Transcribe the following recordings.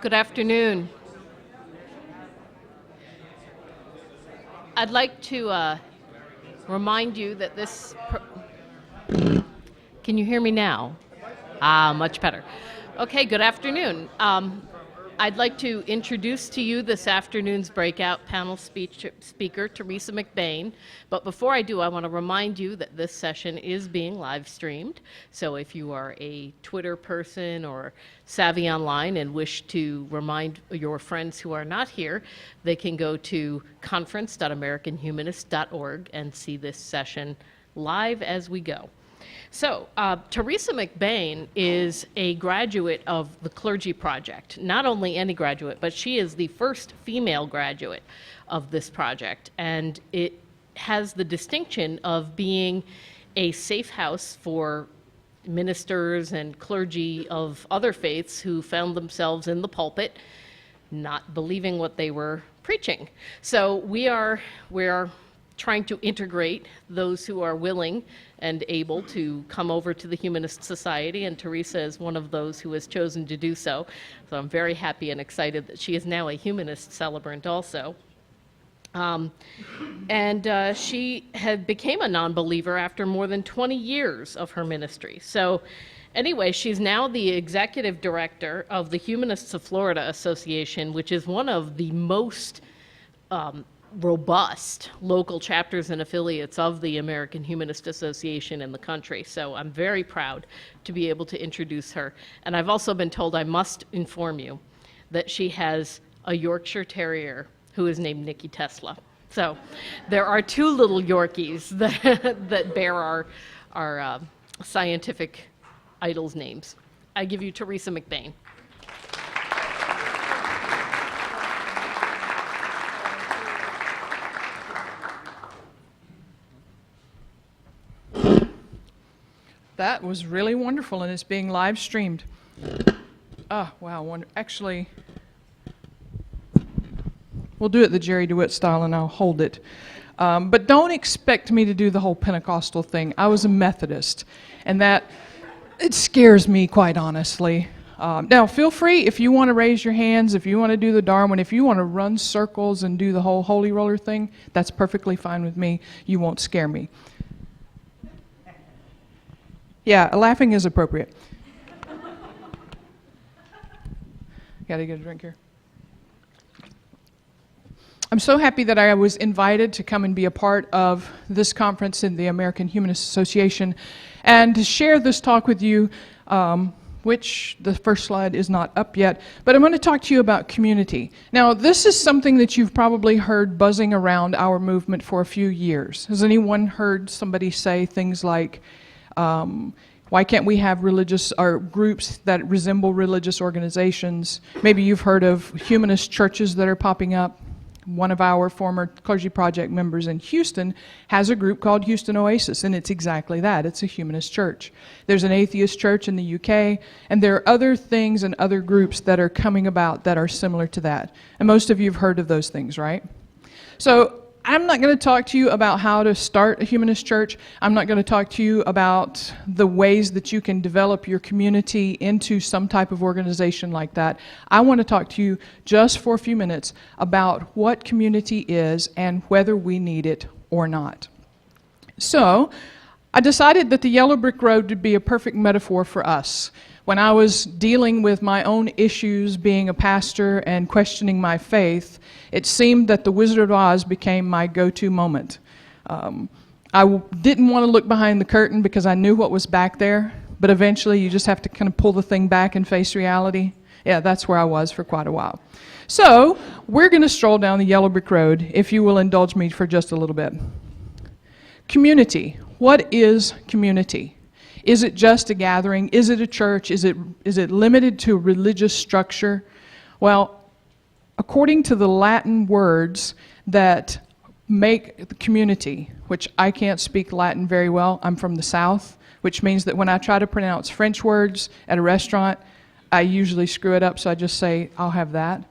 Good afternoon. I'd like to remind you that this... Can you hear me now? Much better. Okay, good afternoon. I'd like to introduce to you this afternoon's breakout panel speaker, Teresa MacBain. But before I do, I want to remind you that this session is being live streamed. So if you are a Twitter person or savvy online and wish to remind your friends who are not here, they can go to conference.americanhumanist.org and see this session live as we go. So, Teresa MacBain is a graduate of the Clergy Project. Not only any graduate, but she is the first female graduate of this project. And it has the distinction of being a safe house for ministers and clergy of other faiths who found themselves in the pulpit not believing what they were preaching. So we're trying to integrate those who are willing and able to come over to the Humanist Society, and Teresa is one of those who has chosen to do so. So I'm very happy and excited that she is now a Humanist celebrant also. She became a non-believer after more than 20 years of her ministry. So anyway, she's now the executive director of the Humanists of Florida Association, which is one of the most robust local chapters and affiliates of the American Humanist Association in the country. So I'm very proud to be able to introduce her. And I've also been told I must inform you that she has a Yorkshire Terrier who is named Nikki Tesla. So there are two little Yorkies that bear our scientific idols' names. I give you Teresa MacBain. That was really wonderful, and it's being live streamed. Oh, wow. Actually, we'll do it the Jerry DeWitt style, and I'll hold it. But don't expect me to do the whole Pentecostal thing. I was a Methodist, and it scares me, quite honestly. Now, feel free if you want to raise your hands, if you want to do the Darwin, if you want to run circles and do the whole holy roller thing, that's perfectly fine with me. You won't scare me. Yeah, laughing is appropriate. Gotta get a drink here. I'm so happy that I was invited to come and be a part of this conference in the American Humanist Association and to share this talk with you, which the first slide is not up yet, but I'm going to talk to you about community. Now, this is something that you've probably heard buzzing around our movement for a few years. Has anyone heard somebody say things like, why can't we have religious or groups that resemble religious organizations? Maybe you've heard of humanist churches that are popping up. One of our former Clergy Project members in Houston has a group called Houston Oasis, and it's exactly that. It's a humanist church. There's an atheist church in the UK, and there are other things and other groups that are coming about that are similar to that. And most of you have heard of those things, right? So I'm not going to talk to you about how to start a humanist church. I'm not going to talk to you about the ways that you can develop your community into some type of organization like that. I want to talk to you just for a few minutes about what community is and whether we need it or not. So I decided that the yellow brick road would be a perfect metaphor for us. When I was dealing with my own issues being a pastor and questioning my faith, it seemed that the Wizard of Oz became my go-to moment. I didn't want to look behind the curtain because I knew what was back there, but eventually you just have to kind of pull the thing back and face reality. Yeah, that's where I was for quite a while. So we're going to stroll down the yellow brick road, if you will indulge me for just a little bit. Community. What is community? Is it just a gathering? Is it a church? Is it limited to a religious structure? Well, according to the Latin words that make the community, which I can't speak Latin very well, I'm from the South, which means that when I try to pronounce French words at a restaurant, I usually screw it up, so I just say, I'll have that.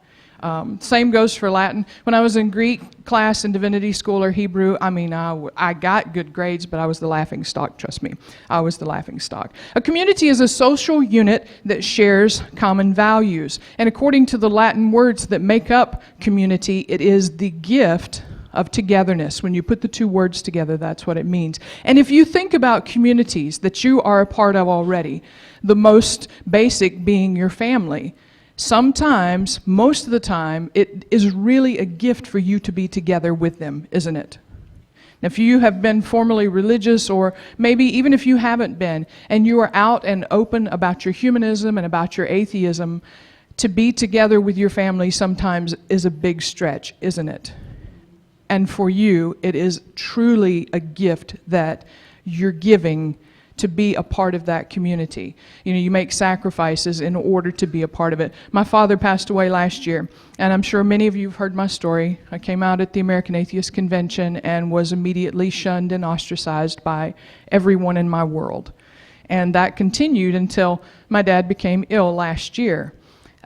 Same goes for Latin. When I was in Greek class in divinity school or Hebrew, I got good grades, but I was the laughing stock, trust me. I was the laughing stock. A community is a social unit that shares common values. And according to the Latin words that make up community, it is the gift of togetherness. When you put the two words together, that's what it means. And if you think about communities that you are a part of already, the most basic being your family, sometimes, most of the time, it is really a gift for you to be together with them, isn't it? Now, if you have been formerly religious, or maybe even if you haven't been, and you are out and open about your humanism and about your atheism, to be together with your family sometimes is a big stretch, isn't it? And for you, it is truly a gift that you're giving to be a part of that community. You know, you make sacrifices in order to be a part of it. My father passed away last year, and I'm sure many of you have heard my story. I came out at the American Atheist Convention and was immediately shunned and ostracized by everyone in my world. And that continued until my dad became ill last year.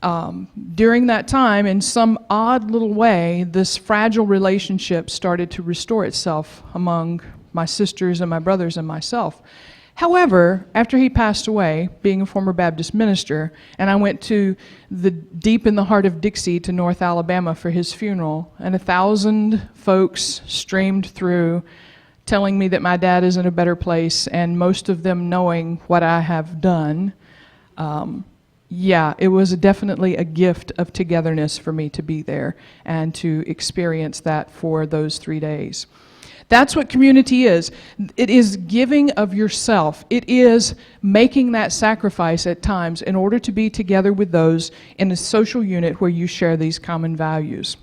During that time, in some odd little way, this fragile relationship started to restore itself among my sisters and my brothers and myself. However, after he passed away, being a former Baptist minister, and I went to the deep in the heart of Dixie to North Alabama for his funeral, and 1,000 folks streamed through telling me that my dad is in a better place, and most of them knowing what I have done. Yeah, it was definitely a gift of togetherness for me to be there and to experience that for those 3 days. That's what community is. It is giving of yourself. It is making that sacrifice at times in order to be together with those in a social unit where you share these common values.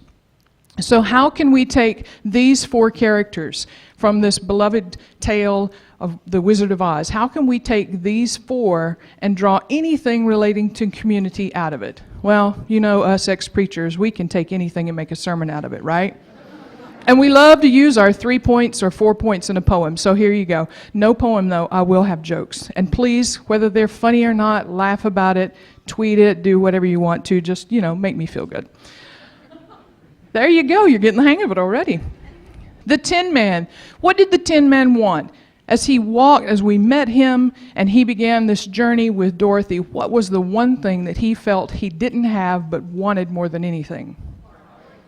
So how can we take these 4 characters from this beloved tale of the Wizard of Oz? How can we take these 4 and draw anything relating to community out of it? Well, you know, us ex-preachers, we can take anything and make a sermon out of it, right? And we love to use our 3 points or 4 points in a poem. So here you go. No poem, though. I will have jokes. And please, whether they're funny or not, laugh about it, tweet it, do whatever you want to. Just, make me feel good. There you go. You're getting the hang of it already. The Tin Man. What did the Tin Man want? As we met him and he began this journey with Dorothy, what was the one thing that he felt he didn't have but wanted more than anything?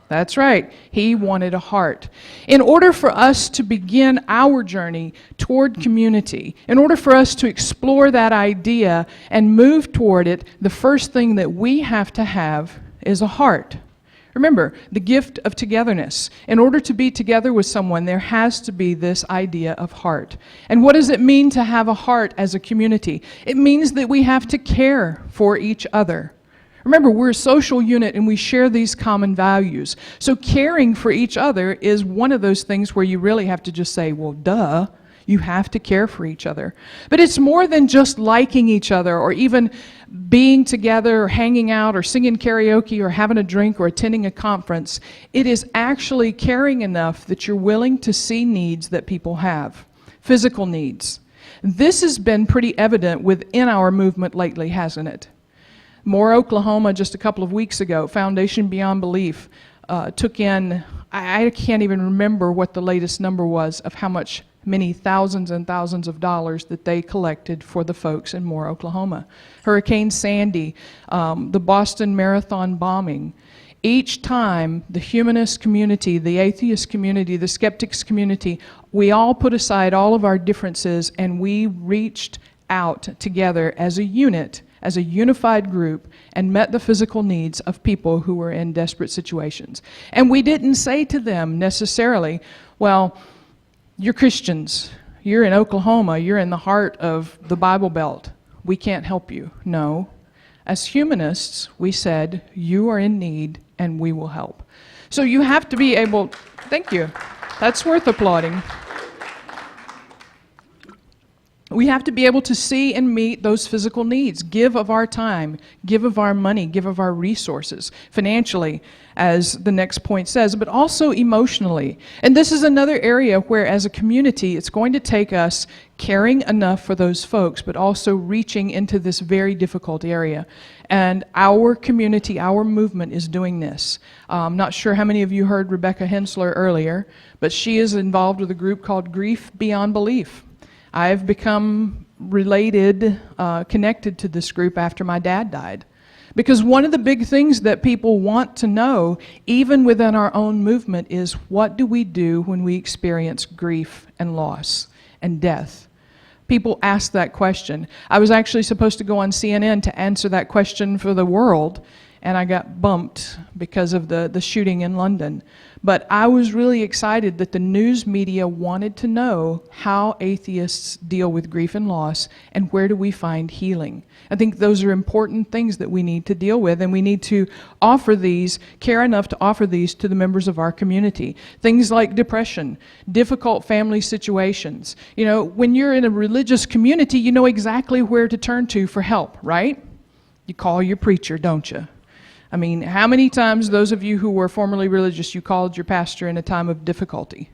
That's right. He wanted a heart. In order for us to begin our journey toward community, in order for us to explore that idea and move toward it, the first thing that we have to have is a heart. Remember, the gift of togetherness. In order to be together with someone, there has to be this idea of heart. And what does it mean to have a heart as a community? It means that we have to care for each other. Remember, we're a social unit and we share these common values. So caring for each other is one of those things where you really have to just say, well, duh, you have to care for each other. But it's more than just liking each other or even being together or hanging out or singing karaoke or having a drink or attending a conference. It is actually caring enough that you're willing to see needs that people have, physical needs. This has been pretty evident within our movement lately, hasn't it? Moore, Oklahoma, just a couple of weeks ago, Foundation Beyond Belief took in, I can't even remember what the latest number was of how many thousands and thousands of dollars that they collected for the folks in Moore, Oklahoma. Hurricane Sandy, the Boston Marathon bombing. Each time, the humanist community, the atheist community, the skeptics community, we all put aside all of our differences and we reached out together as a unit, as a unified group, and met the physical needs of people who were in desperate situations. And we didn't say to them necessarily, well, you're Christians, you're in Oklahoma, you're in the heart of the Bible Belt, we can't help you. No. As humanists, we said, you are in need and we will help. So you have to be able, thank you, that's worth applauding. We have to be able to see and meet those physical needs, give of our time, give of our money, give of our resources, financially, as the next point says, but also emotionally. And this is another area where, as a community, it's going to take us caring enough for those folks, but also reaching into this very difficult area. And our community, our movement is doing this. I'm not sure how many of you heard Rebecca Hensler earlier, but she is involved with a group called Grief Beyond Belief. I've become connected to this group after my dad died. Because one of the big things that people want to know, even within our own movement, is what do we do when we experience grief and loss and death? People ask that question. I was actually supposed to go on CNN to answer that question for the world, and I got bumped because of the shooting in London. But I was really excited that the news media wanted to know how atheists deal with grief and loss, and where do we find healing. I think those are important things that we need to deal with, and we need to offer these, care enough to offer these to the members of our community. Things like depression, difficult family situations. You know, when you're in a religious community, you know exactly where to turn to for help, right? You call your preacher, don't you? I mean, how many times, those of you who were formerly religious, you called your pastor in a time of difficulty?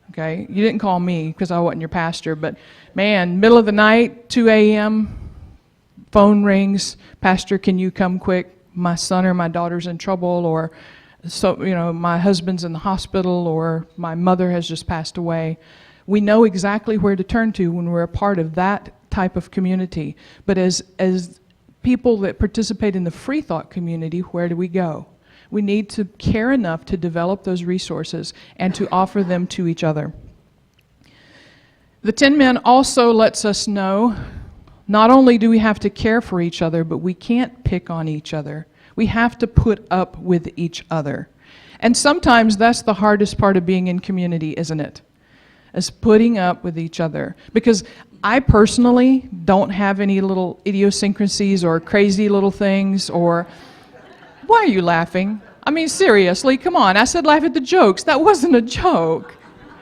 Okay, you didn't call me because I wasn't your pastor, but man, middle of the night, 2 a.m., phone rings, Pastor, can you come quick? My son or my daughter's in trouble, or my husband's in the hospital, or my mother has just passed away. We know exactly where to turn to when we're a part of that type of community. But as people that participate in the free thought community, where do we go? We need to care enough to develop those resources and to offer them to each other. The 10 Men also lets us know not only do we have to care for each other, but we can't pick on each other. We have to put up with each other. And sometimes that's the hardest part of being in community, isn't it? Is putting up with each other. Because I personally don't have any little idiosyncrasies or crazy little things or... Why are you laughing? I mean, seriously, come on. I said laugh at the jokes. That wasn't a joke.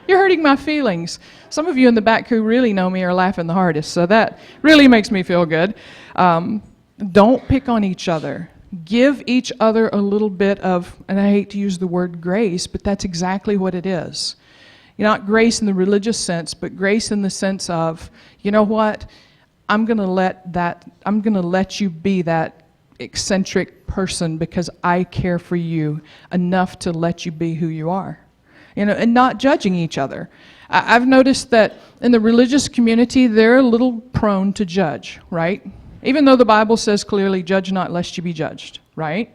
You're hurting my feelings. Some of you in the back who really know me are laughing the hardest, so that really makes me feel good. Don't pick on each other. Give each other a little bit of, and I hate to use the word grace, but that's exactly what it is. Not grace in the religious sense, but grace in the sense of, you know what? I'm going to let you be that eccentric person because I care for you enough to let you be who you are. And not judging each other. I've noticed that in the religious community, they're a little prone to judge, right? Even though the Bible says clearly, judge not lest you be judged, right?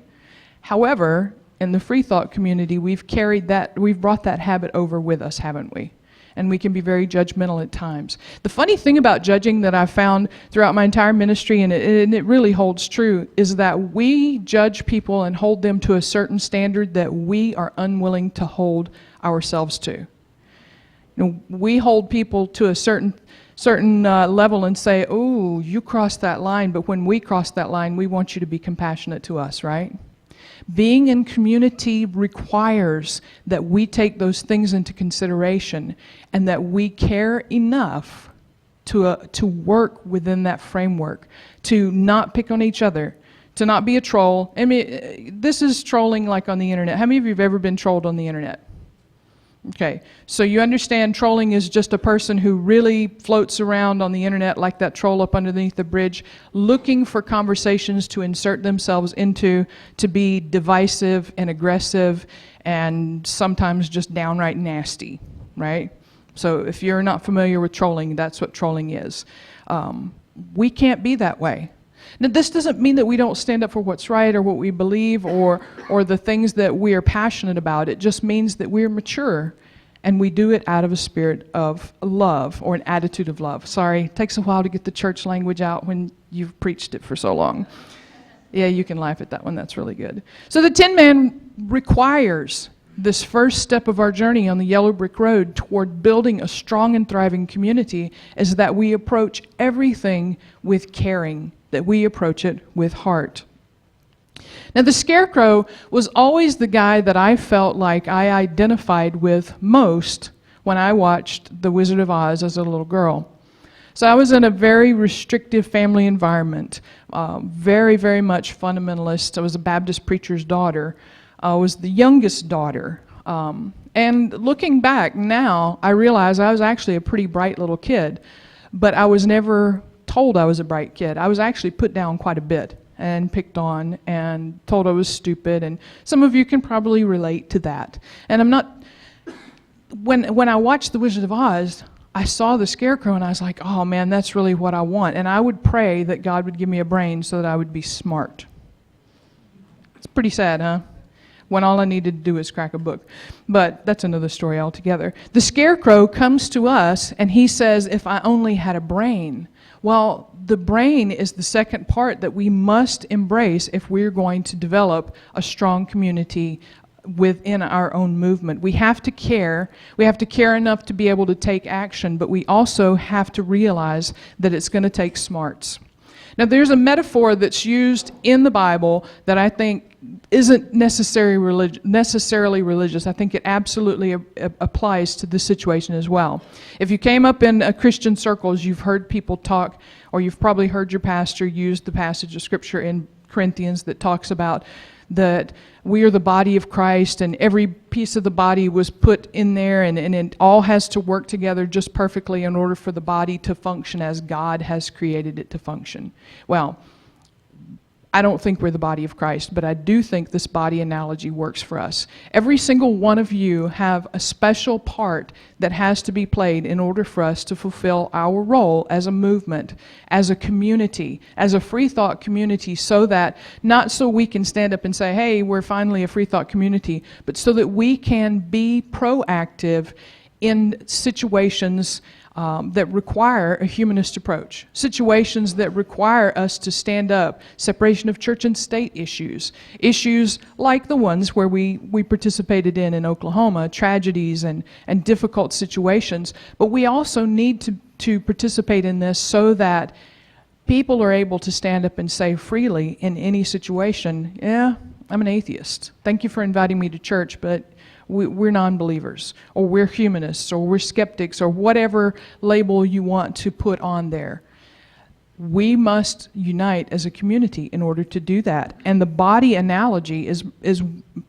However, in the free thought community, we've brought that habit over with us, haven't we? And we can be very judgmental at times. The funny thing about judging that I've found throughout my entire ministry, and it really holds true, is that we judge people and hold them to a certain standard that we are unwilling to hold ourselves to. We hold people to a certain level and say, oh, you crossed that line, but when we cross that line, we want you to be compassionate to us, right? Being in community requires that we take those things into consideration and that we care enough to work within that framework, to not pick on each other, to not be a troll. I mean, this is trolling like on the internet. How many of you have ever been trolled on the internet? Okay, so you understand trolling is just a person who really floats around on the internet like that troll up underneath the bridge, looking for conversations to insert themselves into, to be divisive and aggressive and sometimes just downright nasty, right? So if you're not familiar with trolling, that's what trolling is. We can't be that way. Now, this doesn't mean that we don't stand up for what's right or what we believe or the things that we are passionate about. It just means that we're mature and we do it out of a spirit of love or an attitude of love. Sorry, it takes a while to get the church language out when you've preached it for so long. Yeah, you can laugh at that one. That's really good. So the 10 Man requires this first step of our journey on the yellow brick road toward building a strong and thriving community is that we approach everything with caring, that we approach it with heart. Now, the Scarecrow was always the guy that I felt like I identified with most when I watched The Wizard of Oz as a little girl. So I was in a very restrictive family environment, very, very much fundamentalist. I was a Baptist preacher's daughter. I was the youngest daughter. And looking back now, I realize I was actually a pretty bright little kid, but I was never told I was a bright kid. I was actually put down quite a bit and picked on and told I was stupid, and some of you can probably relate to that. And I'm not, when I watched The Wizard of Oz, I saw the scarecrow and I was like, oh man, that's really what I want. And I would pray that God would give me a brain so that I would be smart. It's pretty sad, huh? When all I needed to do is crack a book. But that's another story altogether. The scarecrow comes to us and he says, if I only had a brain. Well, the brain is the second part that we must embrace if we're going to develop a strong community within our own movement. We have to care. We have to care enough to be able to take action, but we also have to realize that it's going to take smarts. Now, there's a metaphor that's used in the Bible that I think isn't necessarily religious. I think it absolutely applies to this situation as well. If you came up in Christian circles, you've heard people talk, or you've probably heard your pastor use the passage of Scripture in Corinthians that talks about that we are the body of Christ and every piece of the body was put in there and it all has to work together just perfectly in order for the body to function as God has created it to function. Well, I don't think we're the body of Christ, but I do think this body analogy works for us. Every single one of you have a special part that has to be played in order for us to fulfill our role as a movement, as a community, as a free thought community, so that, not so we can stand up and say, hey, we're finally a free thought community, but so that we can be proactive in situations that require a humanist approach, situations that require us to stand up, separation of church and state issues like the ones where we participated in Oklahoma, tragedies and difficult situations. But we also need to participate in this so that people are able to stand up and say freely in any situation, yeah, I'm an atheist. Thank you for inviting me to church, but we're non-believers, or we're humanists, or we're skeptics, or whatever label you want to put on there. We must unite as a community in order to do that. And the body analogy is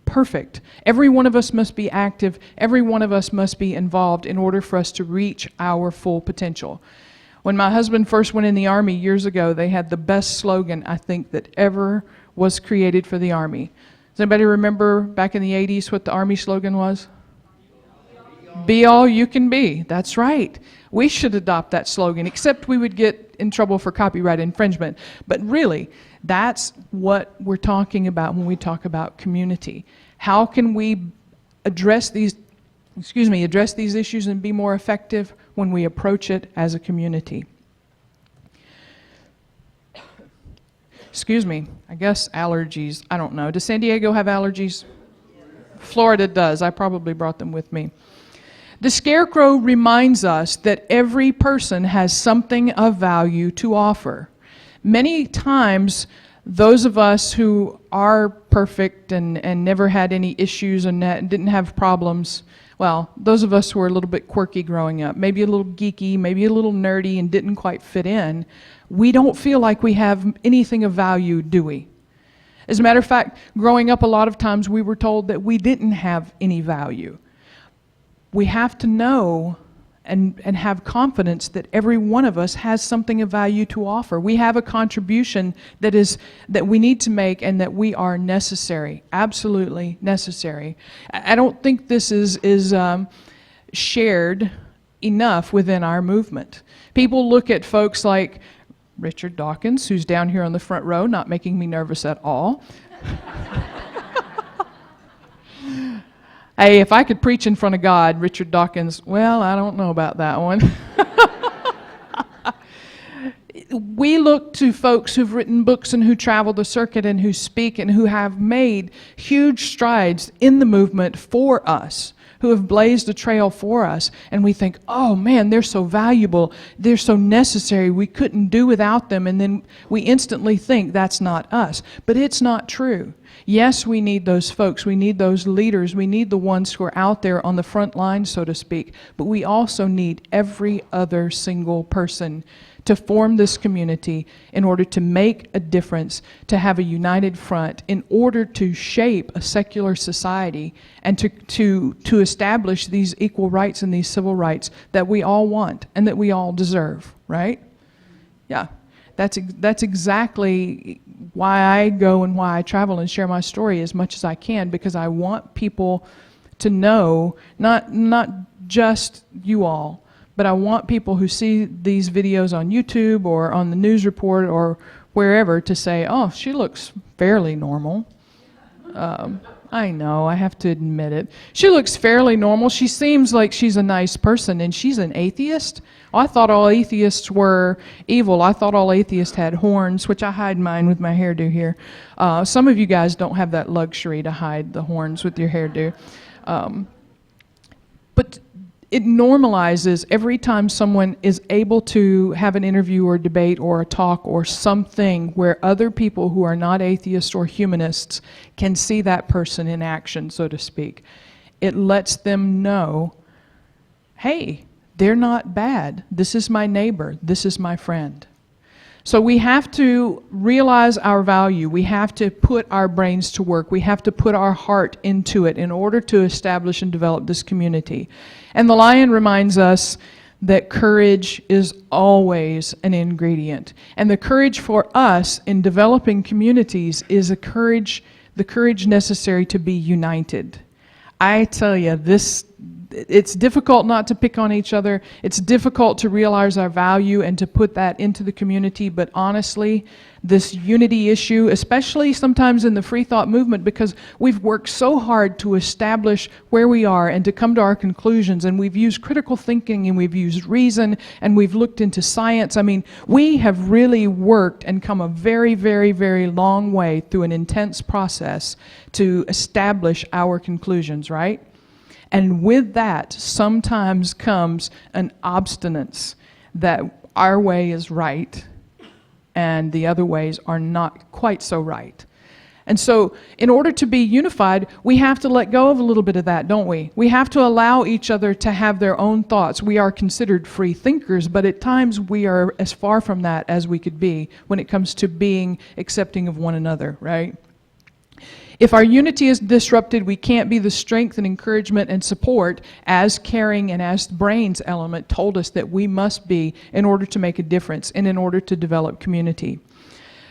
perfect. Every one of us must be active. Every one of us must be involved in order for us to reach our full potential. When my husband first went in the Army years ago, they had the best slogan, I think, that ever was created for the Army. Does anybody remember back in the 80s what the Army slogan was? Be all you can be. That's right. We should adopt that slogan, except we would get in trouble for copyright infringement. But really, that's what we're talking about when we talk about community. How can we address these issues and be more effective when we approach it as a community? Excuse me, I guess allergies, I don't know. Does San Diego have allergies? Florida does. I probably brought them with me. The scarecrow reminds us that every person has something of value to offer. Many times, those of us who are perfect and never had any issues and didn't have problems, well, those of us who were a little bit quirky growing up, maybe a little geeky, maybe a little nerdy and didn't quite fit in, we don't feel like we have anything of value, do we? As a matter of fact, growing up a lot of times we were told that we didn't have any value. We have to know and have confidence that every one of us has something of value to offer. We have a contribution that we need to make and that we are necessary, absolutely necessary. I don't think this is shared enough within our movement. People look at folks like Richard Dawkins, who's down here on the front row, not making me nervous at all. Hey, if I could preach in front of God, Richard Dawkins, well, I don't know about that one. we look to folks who've written books and who travel the circuit and who speak and who have made huge strides in the movement for us, who have blazed a trail for us, and we think, oh man, they're so valuable, they're so necessary, we couldn't do without them, and then we instantly think that's not us. But it's not true. Yes, we need those folks, we need those leaders, we need the ones who are out there on the front line, so to speak, but we also need every other single person to form this community in order to make a difference, to have a united front, in order to shape a secular society and to establish these equal rights and these civil rights that we all want and that we all deserve, right? Yeah, that's exactly why I go and why I travel and share my story as much as I can, because I want people to know, not just you all, but I want people who see these videos on YouTube or on the news report or wherever to say, oh, she looks fairly normal. I know, I have to admit it. She looks fairly normal. She seems like she's a nice person, and she's an atheist. Oh, I thought all atheists were evil. I thought all atheists had horns, which I hide mine with my hairdo here. Some of you guys don't have that luxury to hide the horns with your hairdo. But it normalizes every time someone is able to have an interview or debate or a talk or something where other people who are not atheists or humanists can see that person in action, so to speak. It lets them know, hey, they're not bad. This is my neighbor. This is my friend. So we have to realize our value. We have to put our brains to work. We have to put our heart into it in order to establish and develop this community. And the lion reminds us that courage is always an ingredient. And the courage for us in developing communities is the courage necessary to be united. I tell you, it's difficult not to pick on each other. It's difficult to realize our value and to put that into the community. But honestly, this unity issue, especially sometimes in the free thought movement, because we've worked so hard to establish where we are and to come to our conclusions, and we've used critical thinking and we've used reason and we've looked into science. I mean, we have really worked and come a very, very, very long way through an intense process to establish our conclusions, right? And with that, sometimes comes an obstinance that our way is right and the other ways are not quite so right. And so in order to be unified, we have to let go of a little bit of that, don't we? We have to allow each other to have their own thoughts. We are considered free thinkers, but at times we are as far from that as we could be when it comes to being accepting of one another, right? If our unity is disrupted, we can't be the strength and encouragement and support as caring and as the brains element told us that we must be in order to make a difference and in order to develop community.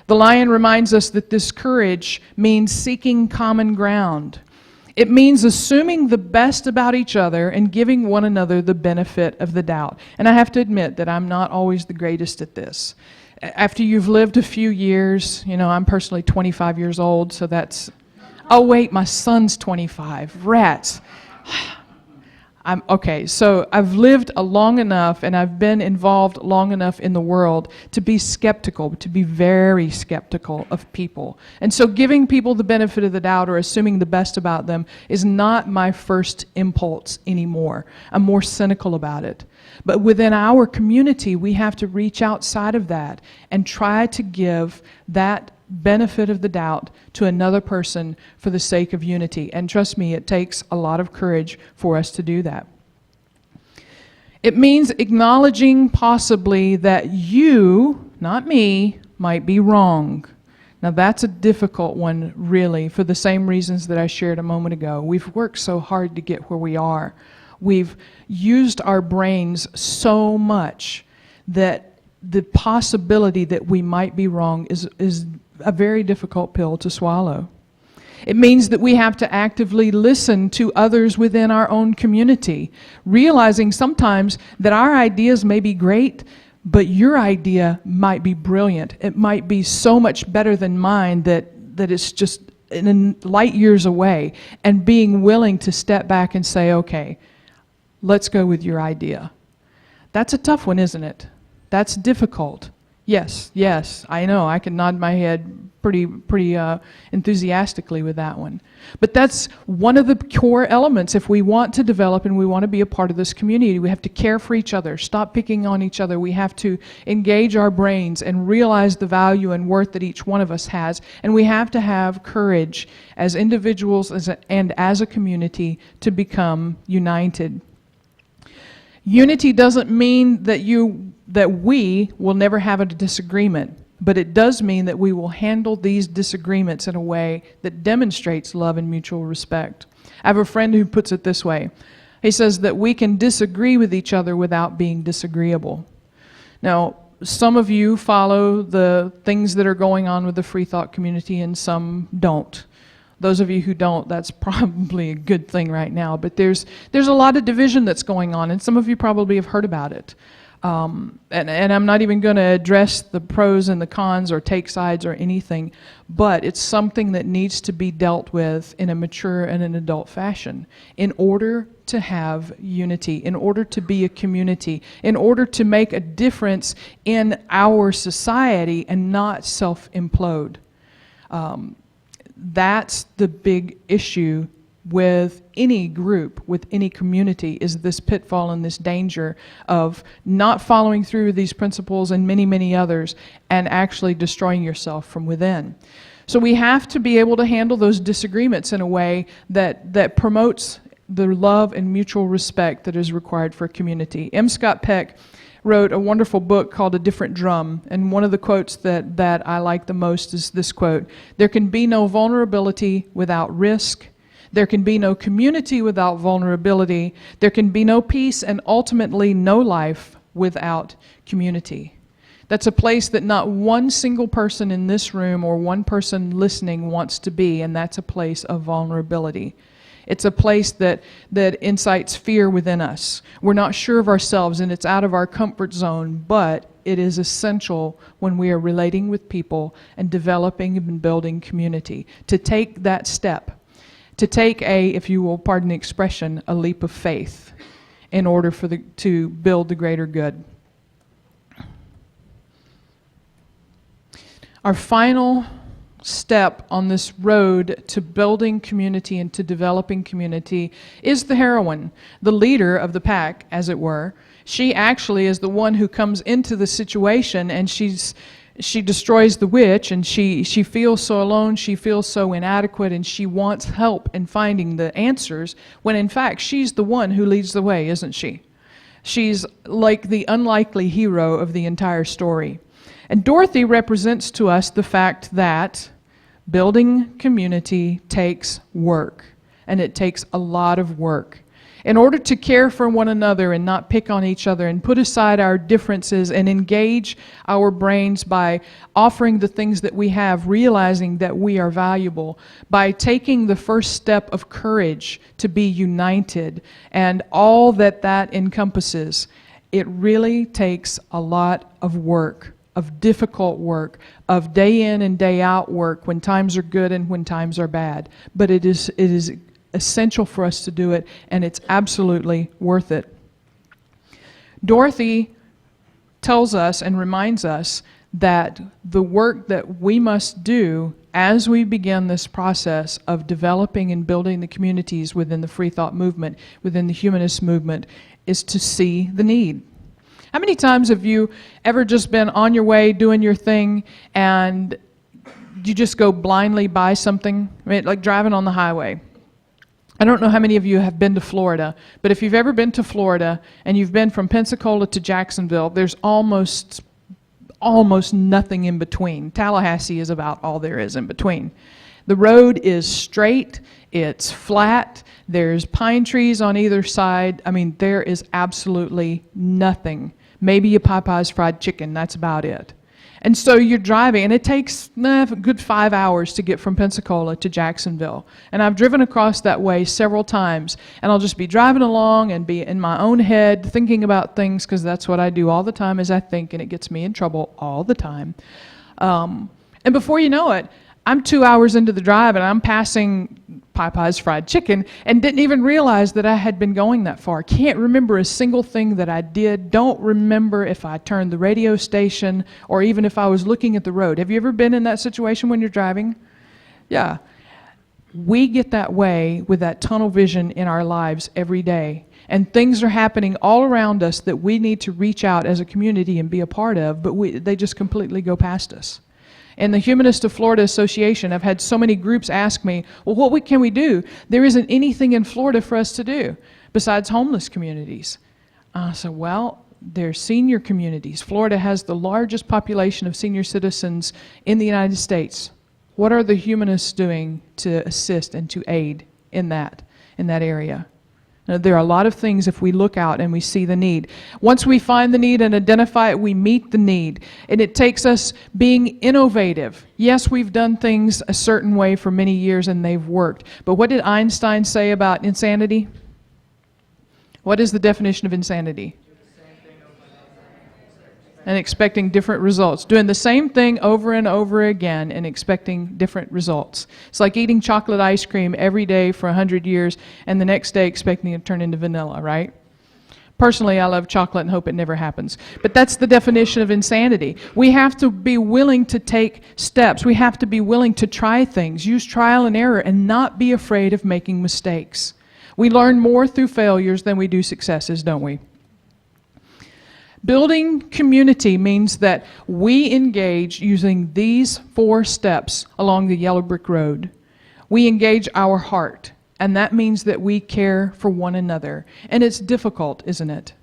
The lion reminds us that this courage means seeking common ground. It means assuming the best about each other and giving one another the benefit of the doubt. And I have to admit that I'm not always the greatest at this. After you've lived a few years, I'm personally 25 years old, so that's... Oh wait, my son's 25. Rats. Okay, so I've lived long enough and I've been involved long enough in the world to be skeptical, to be very skeptical of people. And so giving people the benefit of the doubt or assuming the best about them is not my first impulse anymore. I'm more cynical about it. But within our community, we have to reach outside of that and try to give that benefit of the doubt to another person for the sake of unity. And trust me, it takes a lot of courage for us to do that. It means acknowledging possibly that you, not me, might be wrong. Now that's a difficult one, really, for the same reasons that I shared a moment ago. We've worked so hard to get where we are. We've used our brains so much that the possibility that we might be wrong is a very difficult pill to swallow. It means that we have to actively listen to others within our own community, realizing sometimes that our ideas may be great, but your idea might be brilliant. It might be so much better than mine that it's just in light years away, and being willing to step back and say, okay, let's go with your idea. That's a tough one, isn't it? That's difficult. Yes, yes, I know. I can nod my head pretty enthusiastically with that one. But that's one of the core elements. If we want to develop and we want to be a part of this community, we have to care for each other, stop picking on each other. We have to engage our brains and realize the value and worth that each one of us has. And we have to have courage as individuals and as a community to become united. Unity doesn't mean that we will never have a disagreement, but it does mean that we will handle these disagreements in a way that demonstrates love and mutual respect. I have a friend who puts it this way. He says that we can disagree with each other without being disagreeable. Now, some of you follow the things that are going on with the free thought community and some don't. Those of you who don't, that's probably a good thing right now. But there's a lot of division that's going on, and some of you probably have heard about it. And I'm not even going to address the pros and the cons or take sides or anything, but it's something that needs to be dealt with in a mature and an adult fashion in order to have unity, in order to be a community, in order to make a difference in our society and not self-implode. That's the big issue with any group, with any community, is this pitfall and this danger of not following through with these principles and many, many others and actually destroying yourself from within. So we have to be able to handle those disagreements in a way that promotes the love and mutual respect that is required for a community. M. Scott Peck wrote a wonderful book called A Different Drum, and one of the quotes that I like the most is this quote: "There can be no vulnerability without risk. There can be no community without vulnerability. There can be no peace and ultimately no life without community." That's a place that not one single person in this room or one person listening wants to be, and that's a place of vulnerability. It's a place that incites fear within us. We're not sure of ourselves and it's out of our comfort zone, but it is essential when we are relating with people and developing and building community to take that step, to take if you will pardon the expression, a leap of faith in order to build the greater good. Our final step on this road to building community and to developing community is the heroine, the leader of the pack, as it were. She actually is the one who comes into the situation, and she destroys the witch, and she feels so alone, she feels so inadequate, and she wants help in finding the answers, when in fact she's the one who leads the way, isn't she? She's like the unlikely hero of the entire story. And Dorothy represents to us the fact that building community takes work, and it takes a lot of work. In order to care for one another and not pick on each other and put aside our differences and engage our brains by offering the things that we have, realizing that we are valuable, by taking the first step of courage to be united and all that encompasses, it really takes a lot of work, of difficult work, of day in and day out work when times are good and when times are bad. But it is essential for us to do it, and it's absolutely worth it. Dorothy tells us and reminds us that the work that we must do as we begin this process of developing and building the communities within the free thought movement, within the humanist movement, is to see the need. How many times have you ever just been on your way doing your thing and you just go blindly buy something? I mean, like driving on the highway. I don't know how many of you have been to Florida, but if you've ever been to Florida and you've been from Pensacola to Jacksonville, there's almost nothing in between. Tallahassee is about all there is in between. The road is straight, it's flat, there's pine trees on either side. I mean, there is absolutely nothing. Maybe a Popeye's fried chicken, that's about it. And so you're driving, and it takes a good 5 hours to get from Pensacola to Jacksonville. And I've driven across that way several times, and I'll just be driving along and be in my own head thinking about things, because that's what I do all the time, is I think, and it gets me in trouble all the time. And before you know it, I'm 2 hours into the drive and I'm passing Popeye's fried chicken and didn't even realize that I had been going that far. Can't remember a single thing that I did. Don't remember if I turned the radio station or even if I was looking at the road. Have you ever been in that situation when you're driving? Yeah. We get that way with that tunnel vision in our lives every day. And things are happening all around us that we need to reach out as a community and be a part of, but they just completely go past us. In the Humanist of Florida Association, I've had so many groups ask me, well, what can we do? There isn't anything in Florida for us to do besides homeless communities. So, well, there's senior communities. Florida has the largest population of senior citizens in the United States. What are the humanists doing to assist and to aid in that area? Now, there are a lot of things if we look out and we see the need. Once we find the need and identify it, we meet the need. And it takes us being innovative. Yes, we've done things a certain way for many years and they've worked. But what did Einstein say about insanity? What is the definition of insanity? And expecting different results. Doing the same thing over and over again and expecting different results. It's like eating chocolate ice cream every day for 100 years and the next day expecting it to turn into vanilla, right? Personally, I love chocolate and hope it never happens. But that's the definition of insanity. We have to be willing to take steps. We have to be willing to try things, use trial and error, and not be afraid of making mistakes. We learn more through failures than we do successes, don't we? Building community means that we engage using these 4 steps along the yellow brick road. We engage our heart, and that means that we care for one another. And it's difficult, isn't it?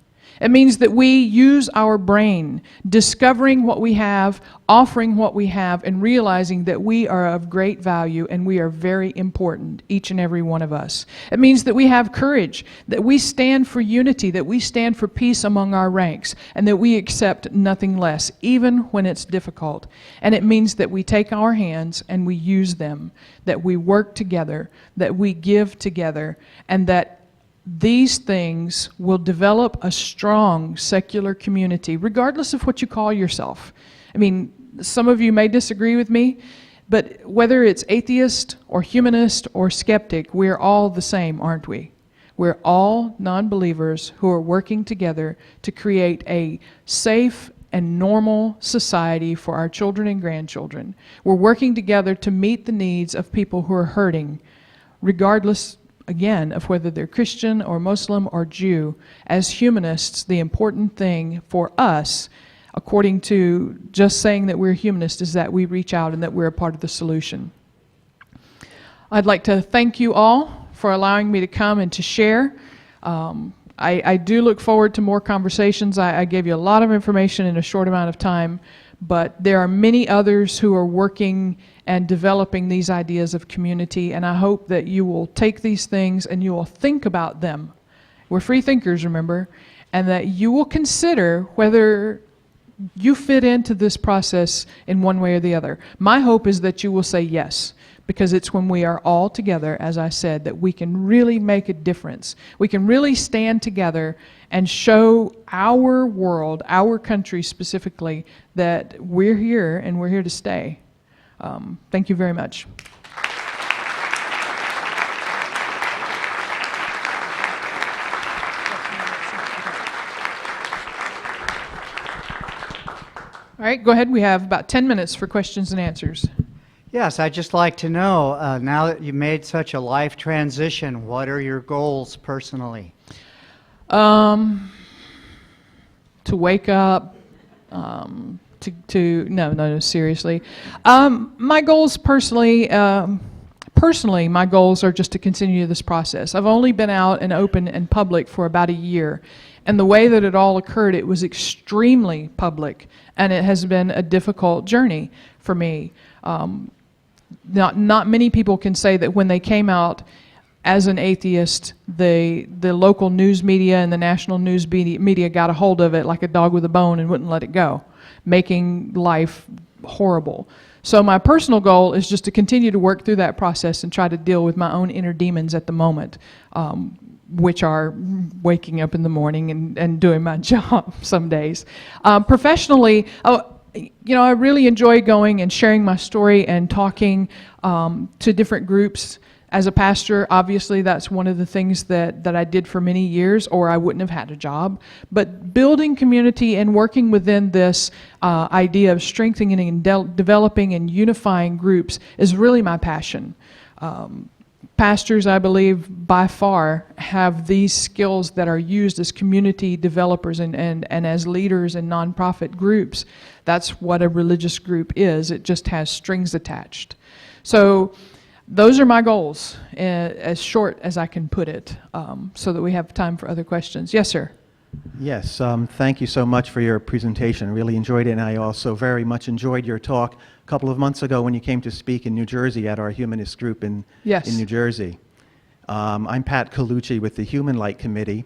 It means that we use our brain, discovering what we have, offering what we have, and realizing that we are of great value and we are very important, each and every one of us. It means that we have courage, that we stand for unity, that we stand for peace among our ranks, and that we accept nothing less, even when it's difficult. And it means that we take our hands and we use them, that we work together, that we give together, and that these things will develop a strong secular community, regardless of what you call yourself. I mean, some of you may disagree with me, but whether it's atheist or humanist or skeptic, we're all the same, aren't we? We're all non-believers who are working together to create a safe and normal society for our children and grandchildren. We're working together to meet the needs of people who are hurting, regardless again, of whether they're Christian or Muslim or Jew. As humanists, the important thing for us, according to just saying that we're humanists, is that we reach out and that we're a part of the solution. I'd like to thank you all for allowing me to come and to share. I do look forward to more conversations. I gave you a lot of information in a short amount of time, but there are many others who are working and developing these ideas of community, and I hope that you will take these things and you will think about them. We're free thinkers, remember, and that you will consider whether you fit into this process in one way or the other. My hope is that you will say yes, because it's when we are all together, as I said, that we can really make a difference. We can really stand together and show our world, our country specifically, that we're here and we're here to stay. Thank you very much. All right, go ahead. We have about 10 minutes for questions and answers. Yes, I'd just like to know, now that you made such a life transition, what are your goals personally? To wake up, no, seriously. My goals personally, my goals are just to continue this process. I've only been out and open and public for about a year. And the way that it all occurred, it was extremely public. And it has been a difficult journey for me. Not many people can say that when they came out as an atheist, the local news media and the national news media got a hold of it like a dog with a bone and wouldn't let it go, making life horrible. So my personal goal is just to continue to work through that process and try to deal with my own inner demons at the moment, which are waking up in the morning and doing my job some days. Professionally, I really enjoy going and sharing my story and talking to different groups. As a pastor, obviously, that's one of the things that I did for many years, or I wouldn't have had a job. But building community and working within this idea of strengthening and developing and unifying groups is really my passion. Pastors, I believe, by far have these skills that are used as community developers and as leaders in nonprofit groups. That's what a religious group is. It just has strings attached. So those are my goals, as short as I can put it, so that we have time for other questions. Yes, sir. Yes, thank you so much for your presentation. I really enjoyed it, and I also very much enjoyed your talk a couple of months ago when you came to speak in New Jersey at our Humanist group in New Jersey. I'm Pat Colucci with the Human Light Committee,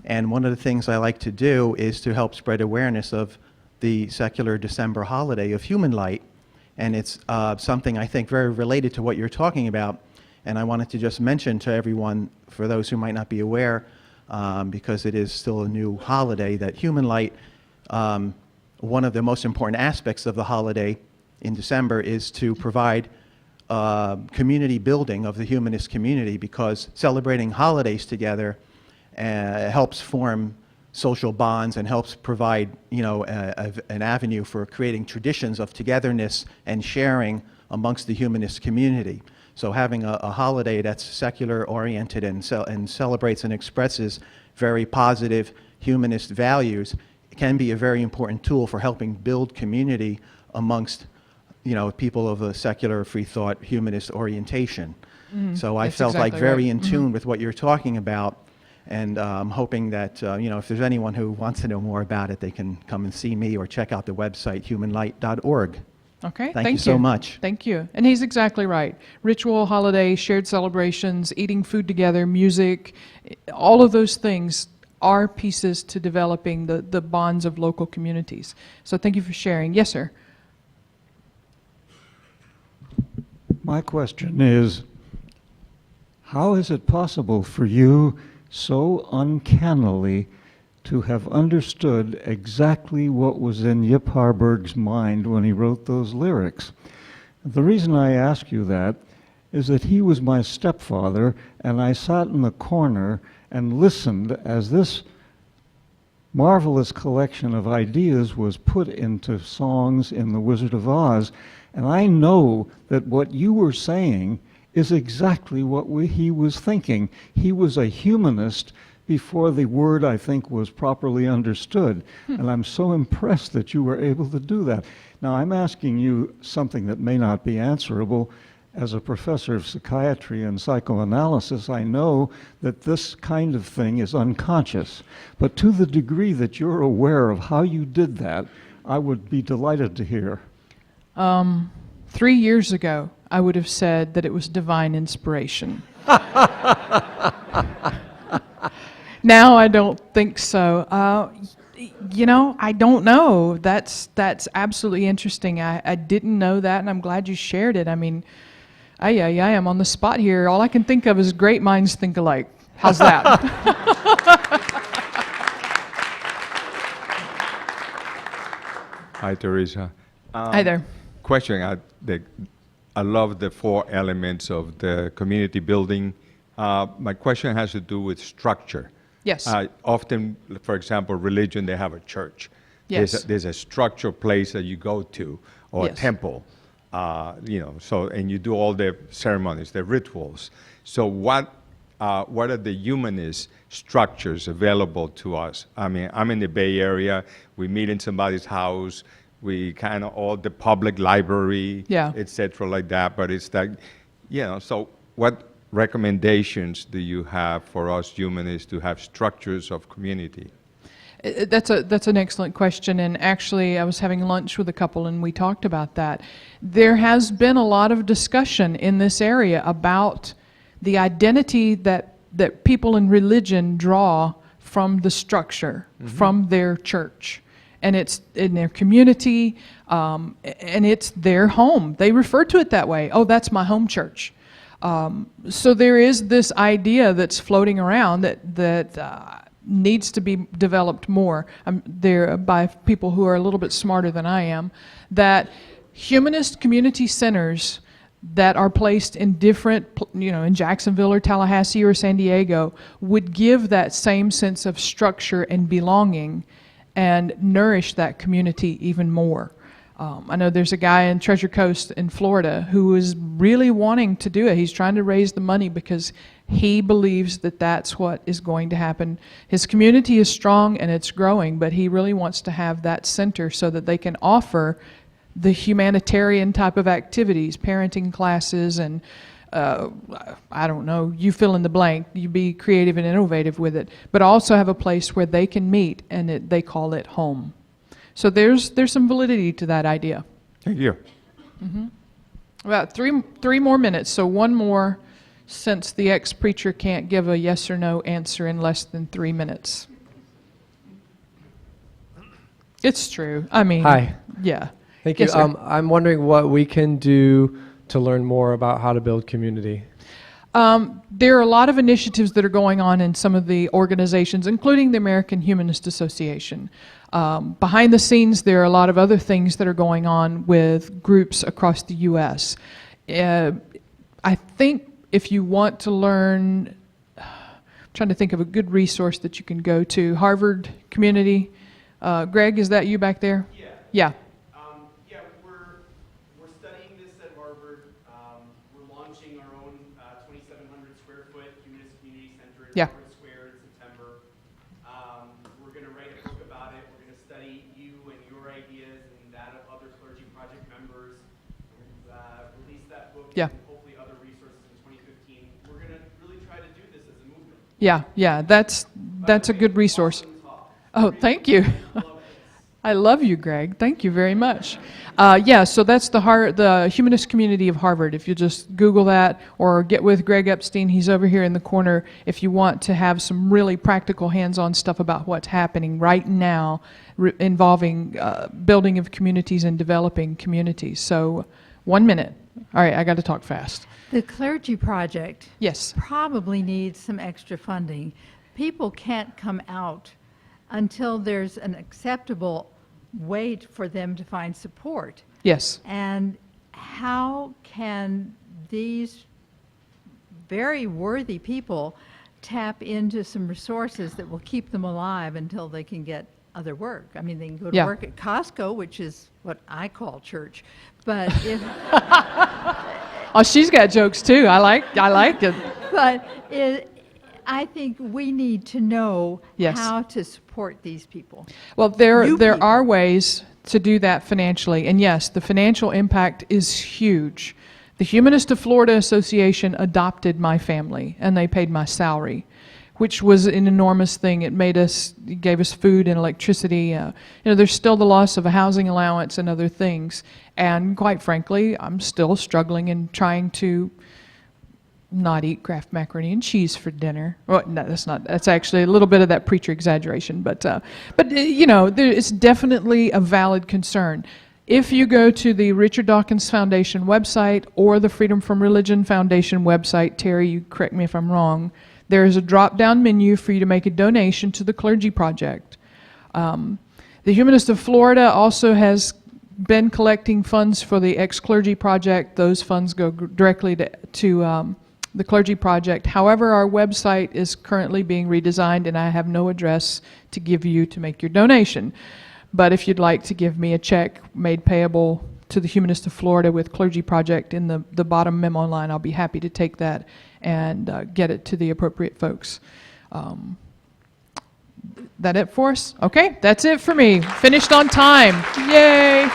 and one of the things I like to do is to help spread awareness of the secular December holiday of Human Light, and it's something I think very related to what you're talking about, and I wanted to just mention to everyone, for those who might not be aware, because it is still a new holiday, that Human Light, one of the most important aspects of the holiday in December is to provide community building of the humanist community, because celebrating holidays together helps form social bonds and helps provide, an avenue for creating traditions of togetherness and sharing amongst the humanist community. So having a holiday that's secular oriented and celebrates and expresses very positive humanist values can be a very important tool for helping build community amongst people of a secular, free thought, humanist orientation. So I felt exactly like very right. in tune with what you're talking about, and I'm hoping that if there's anyone who wants to know more about it, they can come and see me or check out the website humanlight.org. Okay, Thank you so much. Thank you. And he's exactly right. Ritual, holiday, shared celebrations, eating food together, music, all of those things are pieces to developing the bonds of local communities. So thank you for sharing. Yes, sir. My question is, how is it possible for you so uncannily to have understood exactly what was in Yip Harburg's mind when he wrote those lyrics? The reason I ask you that is that he was my stepfather, and I sat in the corner and listened as this marvelous collection of ideas was put into songs in The Wizard of Oz, and I know that what you were saying is exactly what he was thinking. He was a humanist before the word, I think, was properly understood. And I'm so impressed that you were able to do that. Now, I'm asking you something that may not be answerable. As a professor of psychiatry and psychoanalysis, I know that this kind of thing is unconscious. But to the degree that you're aware of how you did that, I would be delighted to hear. 3 years ago, I would have said that it was divine inspiration. Now I don't think so. I don't know. That's absolutely interesting. I didn't know that, and I'm glad you shared it. I mean, I am on the spot here. All I can think of is great minds think alike. How's that? Hi, Teresa. Hi there. Question. I love the 4 elements of the community building. My question has to do with structure. Yes. Often, for example, religion, they have a church. Yes. There's a structured place that you go to, or Yes. a temple, and you do all the ceremonies, the rituals. So what are the humanist structures available to us? I mean, I'm in the Bay Area. We meet in somebody's house. We kind of all the public library, et cetera, like that. But it's like, so what recommendations do you have for us humanists to have structures of community? That's an excellent question, and actually I was having lunch with a couple and we talked about that. There has been a lot of discussion in this area about the identity that people in religion draw from the structure, from their church. And it's in their community, and it's their home. They refer to it that way. Oh, that's my home church. So there is this idea that's floating around that needs to be developed more. There by people who are a little bit smarter than I am, that humanist community centers that are placed in different, in Jacksonville or Tallahassee or San Diego would give that same sense of structure and belonging and nourish that community even more. I know there's a guy in Treasure Coast in Florida who is really wanting to do it. He's trying to raise the money because he believes that that's what is going to happen. His community is strong and it's growing, but he really wants to have that center so that they can offer the humanitarian type of activities, parenting classes, and I don't know, you fill in the blank, you be creative and innovative with it, but also have a place where they can meet, and they call it home. So there's some validity to that idea. Thank you. About three more minutes, so one more, since the ex-preacher can't give a yes or no answer in less than 3 minutes. It's true. I mean, Hi. Yeah. Thank you. Yes, sir. I'm wondering what we can do to learn more about how to build community. There are a lot of initiatives that are going on in some of the organizations, including the American Humanist Association. Behind the scenes, there are a lot of other things that are going on with groups across the U.S. I think if you want to learn, I'm trying to think of a good resource that you can go to, Harvard Community. Greg, is that you back there? Yeah. Yeah. We're studying this at Harvard. We're launching our own 2,700 square foot Humanist Community Center at Yeah. Harvard Square in September. We're going to write a book about it. We're going to study you and your ideas and that of other Clergy Project members. Release that book Yeah. and hopefully other resources in 2015. We're going to really try to do this as a movement. Yeah, that's a good resource. Awesome talk. Oh, thank you. Love this. I love you, Greg. Thank you very much. So that's the Humanist Community of Harvard. If you just Google that or get with Greg Epstein, he's over here in the corner if you want to have some really practical hands-on stuff about what's happening right now involving building of communities and developing communities. So 1 minute. All right, I got to talk fast. The Clergy Project Yes. probably needs some extra funding. People can't come out until there's an acceptable way for them to find support. Yes. And how can these very worthy people tap into some resources that will keep them alive until they can get other work? I mean, they can go to Yeah. work at Costco, which is what I call church. But if Oh, she's got jokes too. I like it. But I think we need to know Yes. how to support these people. Well, there people. are ways to do that financially, and yes, the financial impact is huge. The Humanist of Florida Association adopted my family, and they paid my salary, which was an enormous thing. It gave us food and electricity. There's still the loss of a housing allowance and other things, and quite frankly, I'm still struggling and trying to not eat Kraft macaroni and cheese for dinner. Well, no, that's actually a little bit of that preacher exaggeration, but it's definitely a valid concern. If you go to the Richard Dawkins Foundation website or the Freedom from Religion Foundation website, Terry, you correct me if I'm wrong, there is a drop-down menu for you to make a donation to the Clergy Project. The Humanist of Florida also has been collecting funds for the Ex-Clergy Project. Those funds go directly to the Clergy Project. However, our website is currently being redesigned, and I have no address to give you to make your donation. But if you'd like to give me a check made payable to the Humanist of Florida with Clergy Project in the bottom memo line, I'll be happy to take that and get it to the appropriate folks. That it for us? Okay, that's it for me. Finished on time. Yay!